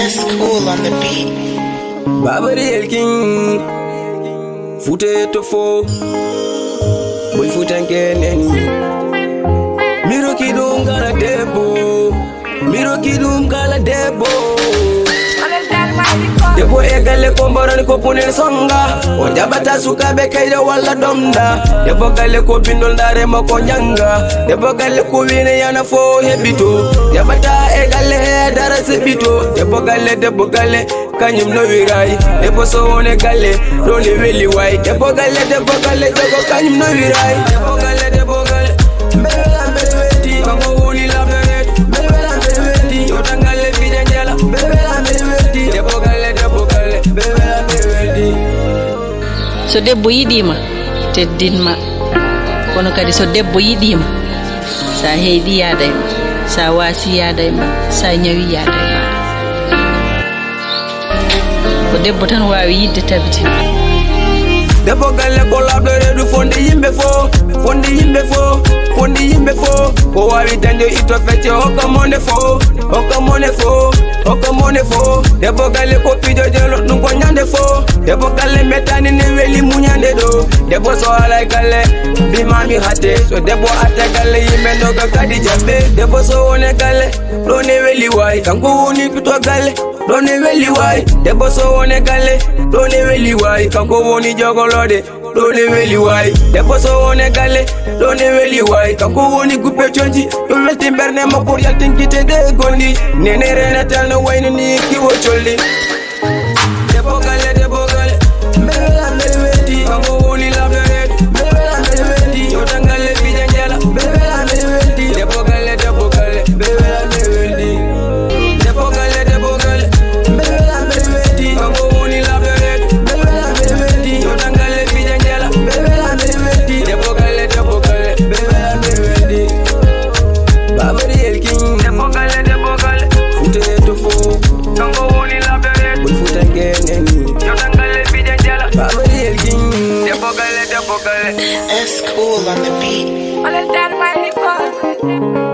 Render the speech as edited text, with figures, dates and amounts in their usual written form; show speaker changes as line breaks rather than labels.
S Cool on the beat.
Babari El King Fute to fo Boy futanke neni Miro kidum gala debo Miro kidum gala debo Debo egale komborani ko pune songa Wajabata suka bekaida wala domda Debo gale ko bindol dare mako nyanga Debo gale ko wine yana fo hebito Jabata egale dara sebito Debo gale kanyum no wirai Debo so one gale Roni wili wai Debo gale Debo kanyum no wirai Debo gale Mbela mbelweti Kango wuni labdaret Mbela mbelweti Yotangale vijanjala Mbela mbelweti Debo gale Mbela mbelweti
So debbo yiɗima teddinma kono kadi so debbo yiɗima sa heydi yaada e ma sa wasi yaada e ma sa ñawi yaada e ma ko debbo tan wawi yidde tabiti
Debo gale ko labdoredu fondi yimɓe fo ko wawi dañde ito fecce hokka mone fo Debo gale ko pijo jelo ɗum ko ñande fo Debo gale metani ne weli muñande ɗo Debo so alay gale bimami hatte so debbo atta gale yimɓe noga kadi jaɓɓe Debo so wone gale ɗo ne weli wayi kanko woni pito gale ɗo ne weli wayi Debo so wone gale ɗo ne weli wayi kanko woni jogolode ɗo ne weli wayi Debo so wone gale ɗo ne weli wayi kanko woni guppe conji ɗum welti mberne makko yaltinkite de gondi nene renata no wayno ni kiwo colli Debo gale mbela mbelweti kanko woni labdoret mbela mbelweti yotangale vijanjala mbela mbelweti Debo gale mbela mbelweti Debo gale mbela mbelweti kanko woni labdoret mbela mbelweti yotangale vijanjala mbela mbelweti Debo gale mbela mbelweti Babari El King Debo gale Fute to fo kanko woni labdoret boy futanke neni yotangale vijanjala Babari El King Debo gale
S Cool on the beat.
All of that money,